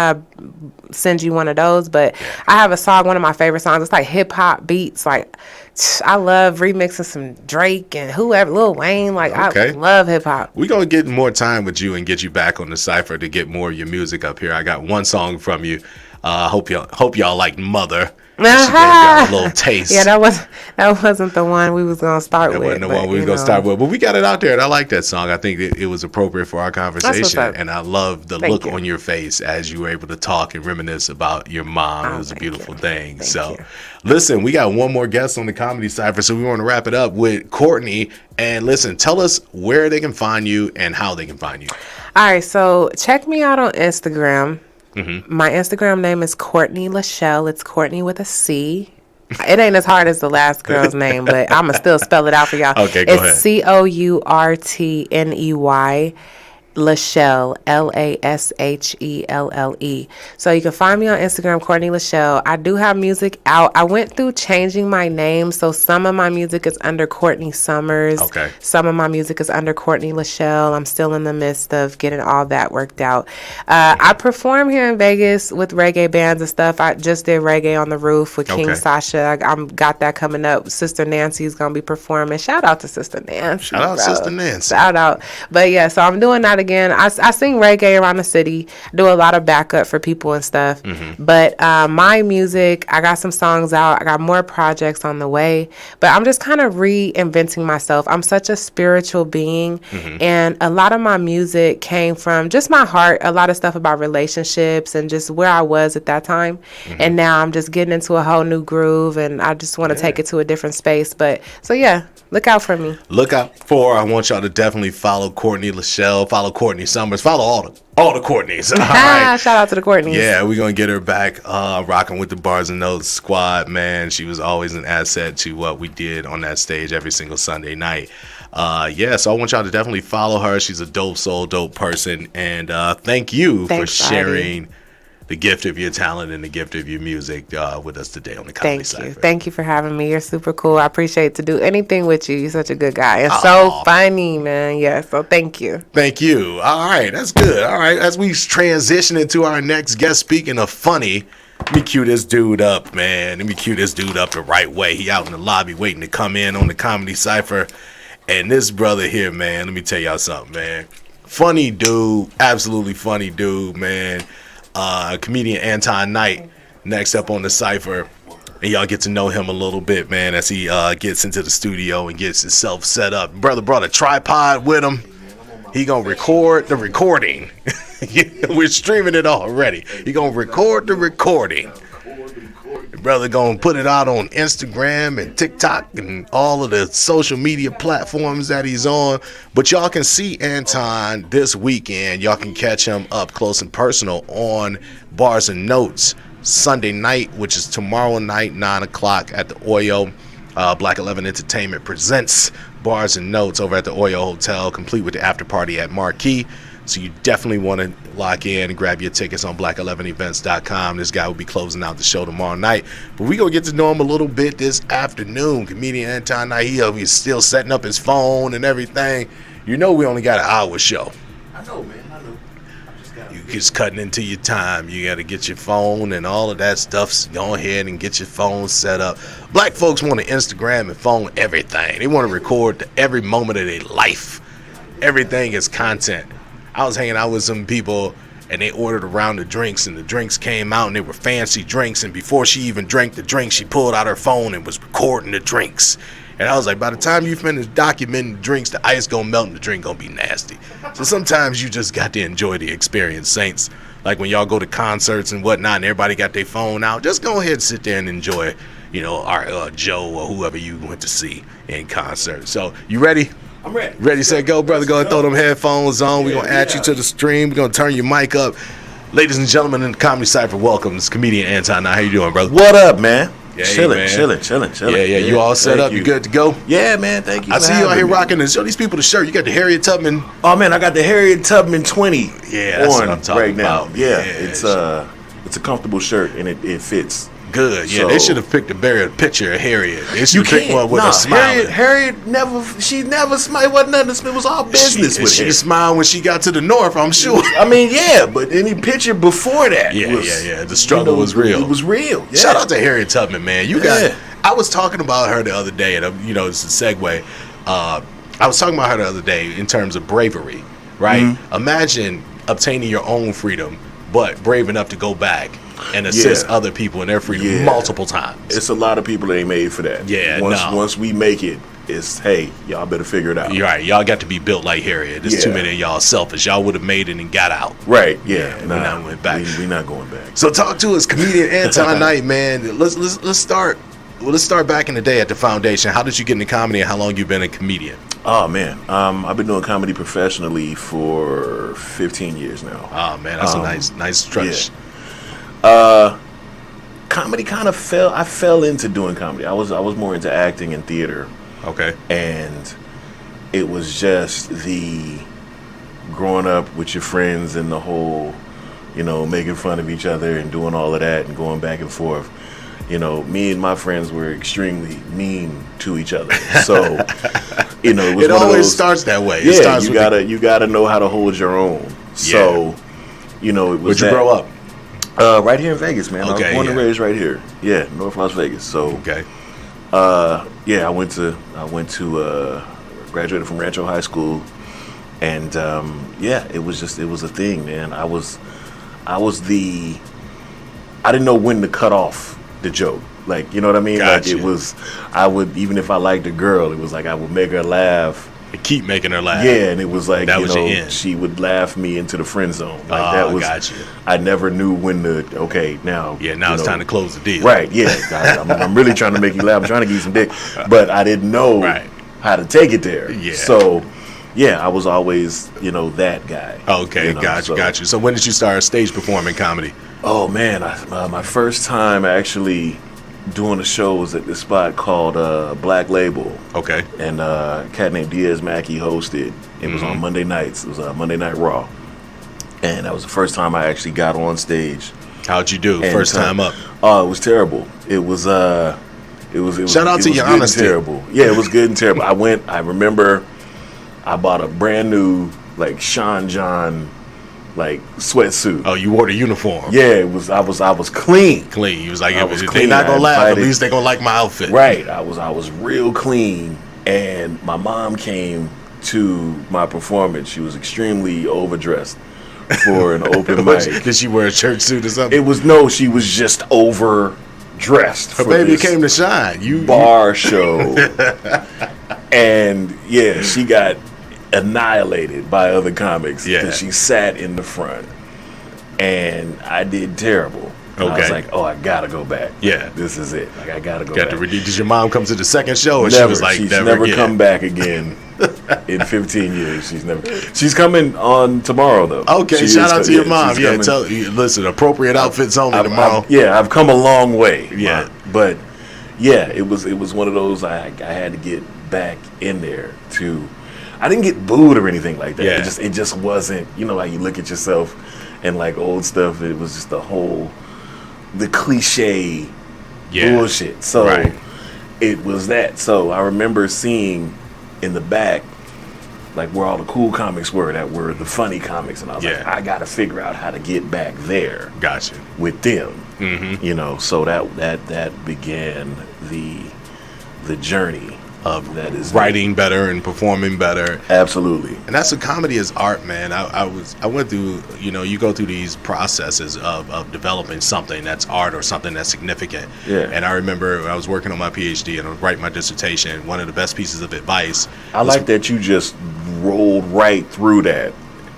send you one of those, but I have a song. One of my favorite songs. It's like hip hop beats. Like I love remixing some Drake and whoever, Lil Wayne. Like I love hip hop. We're gonna get more time with you and get you back on the Cypher to get more of your music up here. I got one song from you. Hope y'all like Mother. She got a little taste. Yeah, that wasn't the one we was gonna start with. That wasn't the one we was gonna start with, but we got it out there, and I like that song. I think it was appropriate for our conversation, and I love the look on your face as you were able to talk and reminisce about your mom. It was a beautiful thing. So, listen, we got one more guest on the Comedy Cypher, so we want to wrap it up with Courtney. And listen, tell us where they can find you and how they can find you. All right, so check me out on Instagram. Mm-hmm. My Instagram name is Courtney Lachelle. It's Courtney with a C. It ain't as hard as the last girl's name, but I'm going to still spell it out for y'all. Okay, go ahead. It's Courtney Lachelle, Lashelle. So you can find me on Instagram, Courtney Lachelle. I do have music out. I went through changing my name, so some of my music is under Courtney Summers. Okay. Some of my music is under Courtney Lachelle. I'm still in the midst of getting all that worked out. I perform here in Vegas with reggae bands and stuff. I just did Reggae on the Roof with King Sasha. I got that coming up. Sister Nancy's going to be performing. Shout out to Sister Nancy. Shout out, Sister Nancy. Shout out. But yeah, so I'm doing that again. I sing reggae around the city, do a lot of backup for people and stuff. Mm-hmm. But my music, I got some songs out. I got more projects on the way. But I'm just kind of reinventing myself. I'm such a spiritual being. Mm-hmm. And a lot of my music came from just my heart, a lot of stuff about relationships and just where I was at that time. Mm-hmm. And now I'm just getting into a whole new groove, and I just want to take it to a different space. But so, yeah. Look out for me. I want y'all to definitely follow Courtney Lachelle, follow Courtney Summers, follow all the Courtneys. All right. Shout out to the Courtneys. Yeah, we're going to get her back rocking with the Bars and Notes squad, man. She was always an asset to what we did on that stage every single Sunday night. So I want y'all to definitely follow her. She's a dope soul, dope person. And thank you for sharing the gift of your talent and the gift of your music with us today on the Comedy Cypher. Thank you for having me. You're super cool. I appreciate to do anything with you. You're such a good guy. And so funny, man. Yeah, so thank you. Thank you. All right, that's good. All right, as we transition into our next guest, speaking of funny, let me cue this dude up, man. Let me cue this dude up the right way. He out in the lobby waiting to come in on the Comedy Cypher. And this brother here, man, let me tell y'all something, man. Funny dude. Absolutely funny dude, man. Comedian Anton Knight next up on the Cypher, and y'all get to know him a little bit, man, as he gets into the studio and gets himself set up. Brother brought a tripod with him. He gonna record the recording. We're streaming it already. He gonna record the recording. Brother gonna put it out on Instagram and TikTok and all of the social media platforms that he's on. But y'all can see Anton this weekend. Y'all can catch him up close and personal on Bars and Notes Sunday night, which is tomorrow night, 9 o'clock at the Oyo. Black 11 Entertainment presents Bars and Notes over at the Oyo Hotel, complete with the after party at Marquee. So you definitely want to lock in and grab your tickets on black11events.com. This guy will be closing out the show tomorrow night. But we going to get to know him a little bit this afternoon. Comedian Anton Knight, he's still setting up his phone and everything. You know we only got an hour show. I know, man. I know. You just cutting into your time. You got to get your phone and all of that stuff. So go ahead and get your phone set up. Black folks want to Instagram and phone everything. They want to record every moment of their life. Everything is content. I was hanging out with some people, and they ordered a round of drinks, and the drinks came out, and they were fancy drinks. And before she even drank the drink, she pulled out her phone and was recording the drinks. And I was like, by the time you finish documenting the drinks, the ice gonna melt and the drink gonna be nasty. So sometimes you just got to enjoy the experience, Saints. Like when y'all go to concerts and whatnot, and everybody got their phone out, just go ahead and sit there and enjoy, our Joe or whoever you went to see in concert. So you ready? I'm ready. Ready, set, go, brother. Go ahead, throw them headphones on. We're gonna add you to the stream. We're gonna turn your mic up. Ladies and gentlemen in the Comedy Cypher, welcome. It's comedian Anton. Now, how you doing, brother? What up, man? Yeah, chilling. Yeah. You all set up? You good to go? Yeah, man. Thank you. I see you out here rocking this. Show these people the shirt. You got the Harriet Tubman. Oh man, I got the Harriet Tubman 20. Yeah, that's what I'm talking right now. about. Yeah, it's a comfortable shirt and it fits. Good. Yeah, So- they should have picked a picture of Harriet. They should have picked one with a smile. Harriet never smiled. It wasn't nothing. It was all business with she her. smiled when she got to the north, I'm sure. I mean, yeah, but any picture before that, Yeah. The struggle was real. It was real. Yeah. Shout out to Harriet Tubman, man. Yeah. I was talking about her the other day, and it's a segue. I was talking about her the other day in terms of bravery, right? Mm-hmm. Imagine obtaining your own freedom, but brave enough to go back and assist other people in their freedom multiple times. It's a lot of people that ain't made for that. Yeah, Once we make it, it's hey, y'all better figure it out. You're right. Y'all got to be built like Harriet. There's too many of y'all selfish. Y'all would have made it and got out. Right. Yeah. We not went back. We not going back. So talk to us, comedian Anton Knight, man. Let's start. Well, let's start back in the day at the foundation. How did you get into comedy, and how long you been a comedian? Oh man, I've been doing comedy professionally for 15 years now. Oh man, that's a nice stretch. Yeah. Comedy kind of I fell into doing comedy. I was more into acting and theater. Okay. And it was just the growing up with your friends and the whole, making fun of each other and doing all of that and going back and forth. Me and my friends were extremely mean to each other. So, it always starts that way. Yeah, you gotta know how to hold your own. So, it was. Where'd you grow up? Right here in Vegas, man. Okay, I was born and raised right here. Yeah, North Las Vegas. So, okay. I went to graduated from Rancho High School, and it was a thing, man. I didn't know when to cut off the joke. Like, you know what I mean? Gotcha. Like I would, even if I liked a girl, it was like I would make her laugh. Keep making her laugh. Yeah, and it was like, that was your end. She would laugh me into the friend zone. Like that was, gotcha. I never knew when to, now. Yeah, now it's time to close the deal. Right, yeah. I'm really trying to make you laugh. I'm trying to give you some dick. But I didn't know how to take it there. Yeah. So, I was always, that guy. Okay, gotcha. So when did you start stage performing comedy? Oh, man. My first time actually doing a show was at this spot called Black Label. Okay. And a cat named Diaz Mackey hosted. It was on Monday nights. It was Monday Night Raw. And that was the first time I actually got on stage. How'd you do? First time up? Oh, it was terrible. It was Shout out to your honesty. Terrible. Yeah, it was good and terrible. I remember I bought a brand new Sean John sweatsuit. Oh, you wore the uniform. Yeah, it was. I was clean. Clean. He was like, if clean. they not gonna laugh, at least they gonna like my outfit. Right. I was real clean, and my mom came to my performance. She was extremely overdressed for an open mic. Did she wear a church suit or something? She was just overdressed. Her baby came to shine. Bar show, and she got annihilated by other comics. Yeah. She sat in the front, and I did terrible. Okay. I was like, I gotta go back. Yeah. This is it. I gotta go back. Did your mom come to the second show, or never. she was like, she's never again? Come back again in 15 years. She's coming on tomorrow though. Okay, shout out to your mom. Yeah, listen, appropriate outfits only tomorrow. I've come a long way. Yeah. But it was one of those I had to get back in there to. I didn't get booed or anything like that. Yeah. It just wasn't, how you look at yourself and old stuff. It was just the cliche bullshit. So it was that. So I remember seeing in the back like where all the cool comics were, that were the funny comics, and I was like, I got to figure out how to get back there. Gotcha. With them, you know, so that began the journey of that is writing better and performing better. Absolutely. And that's what comedy is, art, man. I went through, you know, you go through these processes of developing something that's art or something that's significant. Yeah. And I remember when I was working on my PhD and I was writing my dissertation, one of the best pieces of advice. I like that you just rolled right through that.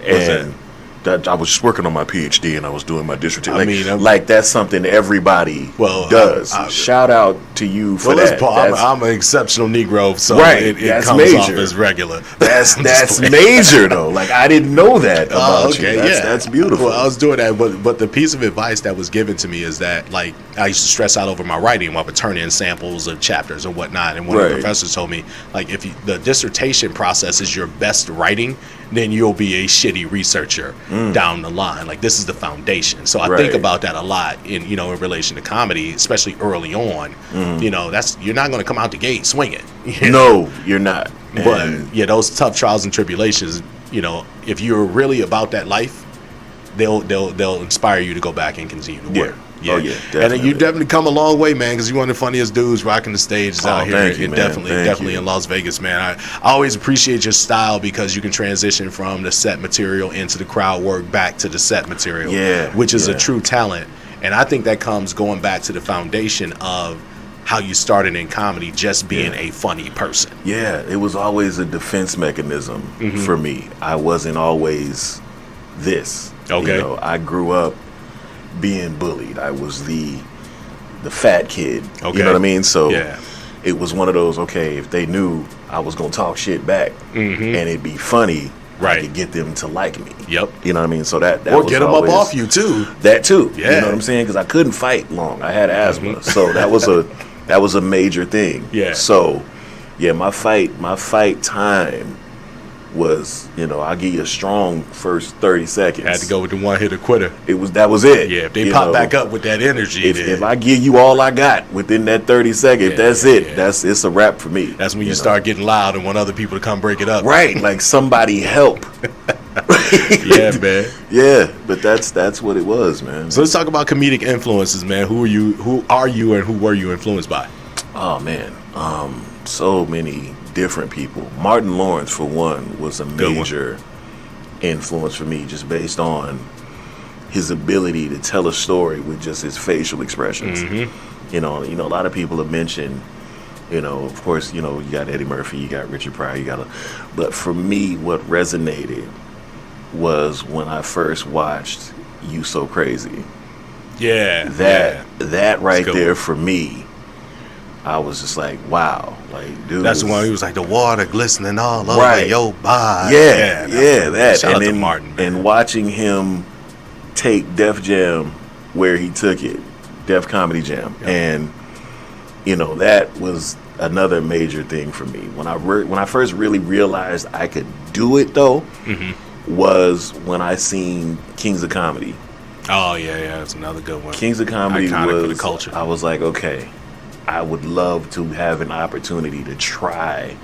And that I was just working on my PhD and I was doing my dissertation. Like that's something everybody does. Shout out to you for that. I'm an exceptional Negro, so it comes major. Off as regular. That's major though. Like I didn't know that about you. That's beautiful. Well, I was doing that, but the piece of advice that was given to me is that like I used to stress out over my writing while I would turn in samples of chapters or whatnot. And one of the professors told me, like, if the dissertation process is your best writing, then you'll be a shitty researcher down the line. Like this is the foundation. So I think about that a lot in relation to comedy, especially early on. You know, you're not going to come out the gate swinging. No, you're not. But those tough trials and tribulations, you know, if you're really about that life, they'll inspire you to go back and continue to work. Yeah. Oh yeah, definitely. And you definitely come a long way, man, because you're one of the funniest dudes rocking the stages out here. Definitely in Las Vegas, man. I always appreciate your style because you can transition from the set material into the crowd work back to the set material, which is a true talent. And I think that comes going back to the foundation of how you started in comedy, just being a funny person. Yeah, it was always a defense mechanism for me. I wasn't always this. Okay. You know, I grew up being bullied. I was the fat kid. Okay. You know what I mean? So it was one of those, if they knew I was going to talk shit back and it'd be funny, I could get them to like me. Yep. You know what I mean? So that or was get them up off you too. That too. Yeah. You know what I'm saying? Because I couldn't fight long. I had asthma. So that was a major thing. Yeah. So my fight time was, I'll give you a strong first 30 seconds. Had to go with the one hitter quitter. That was it. Yeah, if they pop back up with that energy. If I give you all I got within that 30 seconds, that's it. It's a wrap for me. That's when you start getting loud and want other people to come break it up. Right, like somebody help. Yeah, man. Yeah, but that's what it was, man. So let's talk about comedic influences, man. Who are you and who were you influenced by? Oh man, so many different people. Martin Lawrence, for one, was a major influence for me, just based on his ability to tell a story with just his facial expressions. You know, a lot of people have mentioned, of course, you got Eddie Murphy, you got Richard Pryor, but for me, what resonated was when I first watched You So Crazy. Yeah. That right there for me, I was just like, wow, like, dude. That's the one. He was like the water glistening all over your body. That. Shout out to Martin, man. And watching him take Def Jam where he took it, Def Comedy Jam, and that was another major thing for me. When I first really realized I could do it, though, was when I seen Kings of Comedy. Oh yeah, that's another good one. Kings of Comedy iconic for the culture. I was like, okay, I would love to have an opportunity to try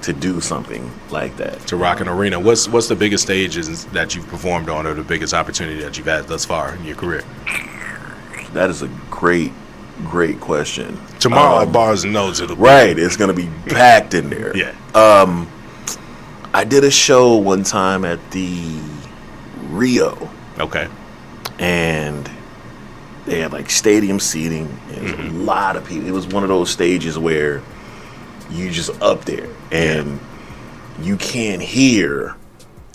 to do something like that. To rock an arena. What's the biggest stages that you've performed on, or the biggest opportunity that you've had thus far in your career? That is a great question. Tomorrow at Bars and Notes, it'll be it's going to be packed in there. Yeah. I did a show one time at the Rio. Okay. And they had like stadium seating. And there was a lot of people. It was one of those stages where you just up there and you can't hear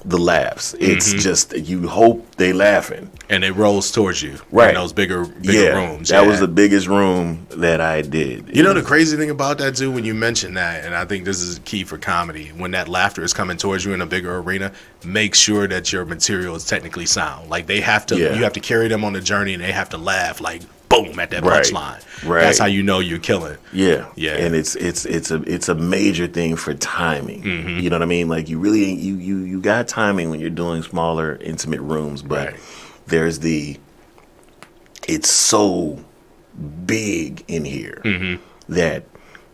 the laughs. It's just, you hope they laughing. And it rolls towards you. In those bigger rooms. That was the biggest room that I did. You know the crazy thing about that, too, when you mention that, and I think this is key for comedy, when that laughter is coming towards you in a bigger arena, make sure that your material is technically sound. Like they have to, you have to carry them on the journey, and they have to laugh like boom at that punchline. That's how you know you're killing. Yeah. And it's a major thing for timing. You know what I mean? Like you really you got timing when you're doing smaller, intimate rooms, but there's it's so big in here that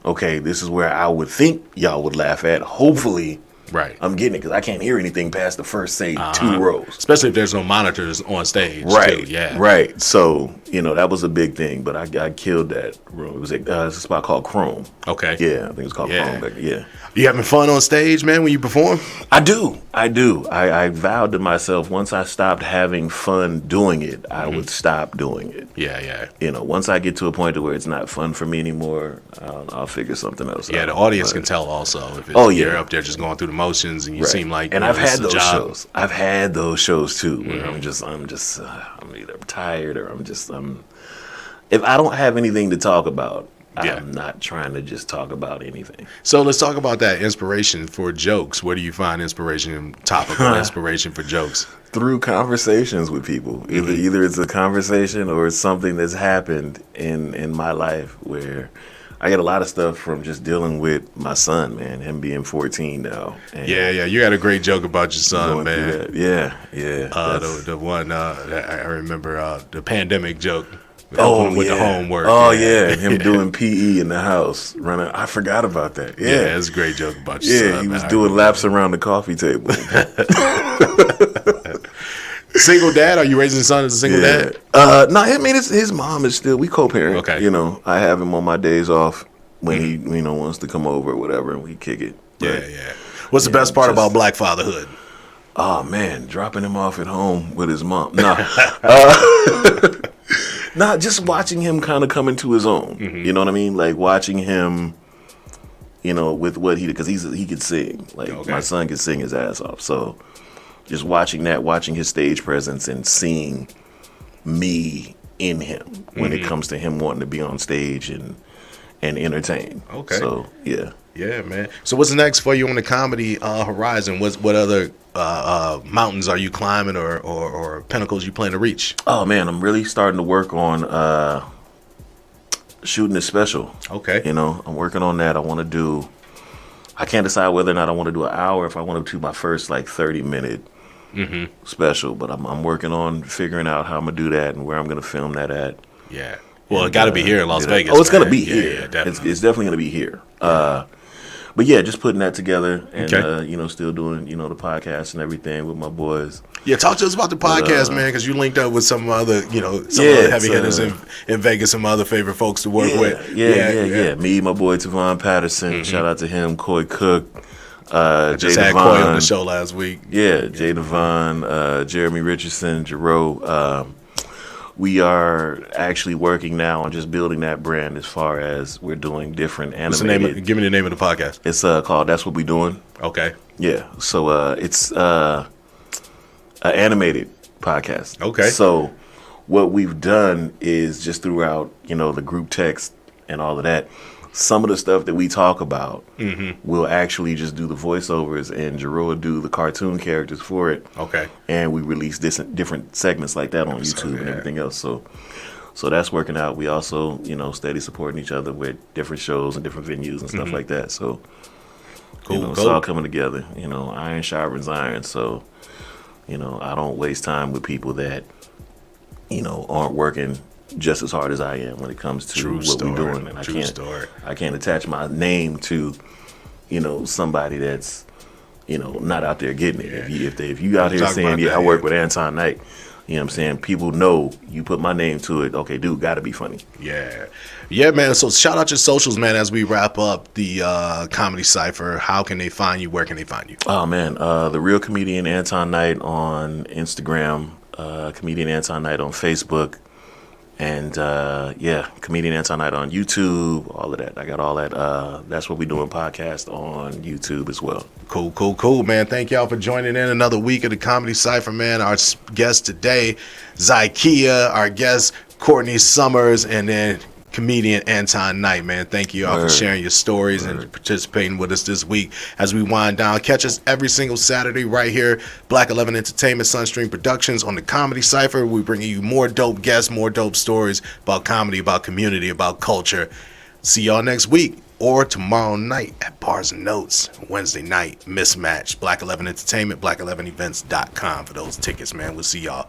this is where I would think y'all would laugh at. Hopefully Right. I'm getting it because I can't hear anything past the first, say, 2 rows. Especially if there's no monitors on stage. Right. Too. Yeah. Right. So, that was a big thing, but I killed that room. It was it's a spot called Chrome. Okay. Yeah, I think it's called Chrome. Yeah. You having fun on stage, man, when you perform? I do. I vowed to myself once I stopped having fun doing it, I would stop doing it. Yeah. Once I get to a point to where it's not fun for me anymore, I'll figure something else out. Yeah, the audience can tell also. If you're up there just going through the motions and you seem like, and I've had those shows. I've had those shows too, where I'm either tired or if I don't have anything to talk about, I'm not trying to just talk about anything. So let's talk about that inspiration for jokes. Where do you find topical inspiration for jokes? Through conversations with people. Either it's a conversation or it's something that's happened in my life where I get a lot of stuff from just dealing with my son, man, him being 14 now. And you had a great joke about your son, man. Yeah. The one, I remember the pandemic joke. With the homework. Oh, yeah. Him doing PE in the house. I forgot about that. Yeah. That's a great joke about your son. Yeah, he was doing laps around the coffee table. Single dad? Are you raising a son as a single dad? No, I mean, his mom is still, we co-parent. Okay. I have him on my days off when he, wants to come over or whatever, and we kick it. But, yeah. What's the best part about black fatherhood? Oh, man, dropping him off at home with his mom. No. Just watching him kind of come into his own. You know what I mean? Like watching him, with what because he could sing. Like my son could sing his ass off. So just watching his stage presence and seeing me in him when it comes to him wanting to be on stage and entertain. Okay. So yeah. Yeah, man. So what's next for you on the comedy horizon? What other mountains are you climbing or pinnacles you plan to reach? Oh, man, I'm really starting to work on shooting a special. Okay. I'm working on that. I can't decide whether or not I want to do an hour, if I want to do my first 30-minute special, but I'm working on figuring out how I'm going to do that and where I'm going to film that at. Yeah. Well, it got to be here in Las Vegas. Oh, it's going to be here. Yeah, definitely. It's definitely going to be here. But yeah, just putting that together and, still doing, the podcast and everything with my boys. Yeah, talk to us about the podcast, man, because you linked up with some other, other heavy hitters in Vegas, some other favorite folks to work with. Yeah. Me, my boy, Tavon Patterson. Shout out to him, Coy Cook. Just had Coy on the show last week. Yeah, Jay Devon, Jeremy Richardson, Jarreau. We are actually working now on just building that brand as far as we're doing different animated. Give me the name of the podcast. It's called That's What We Doing. Okay. Yeah. So it's an animated podcast. Okay. So what we've done is just throughout, the group text and all of that, some of the stuff that we talk about, we'll actually just do the voiceovers, and Jarreau will do the cartoon characters for it. Okay. And we release different segments like that on YouTube and everything else. So that's working out. We also, steady supporting each other with different shows and different venues and stuff like that. So, cool. It's all coming together. Iron sharpens iron. So, I don't waste time with people that, aren't working just as hard as I am when it comes to we're doing, and I can't attach my name to, somebody that's, not out there getting it. If you out here saying, I work with Anton Knight, you know what I'm saying? People know you put my name to it. Okay, dude, gotta be funny. Yeah, man. So shout out your socials, man, as we wrap up the Comedy Cypher. How can they find you? Where can they find you? Oh, man. The Real Comedian Anton Knight on Instagram, Comedian Anton Knight on Facebook. And, Comedian Anton Knight on YouTube, all of that. I got all that. That's What We Doing podcast on YouTube as well. Cool, man. Thank y'all for joining in another week of the Comedy Cypher, man. Our guest today, Zykia. Our guest, Courtney Summers. And then comedian Anton Knight, man. Thank you all for sharing your stories and participating with us this week as we wind down. Catch us every single Saturday right here, Black 11 Entertainment, Sunstream Productions on the Comedy Cypher. We bring you more dope guests, more dope stories about comedy, about community, about culture. See y'all next week or tomorrow night at Bars and Notes. Wednesday night, Mismatch. Black 11 Entertainment, black11events.com for those tickets, man. We'll see y'all.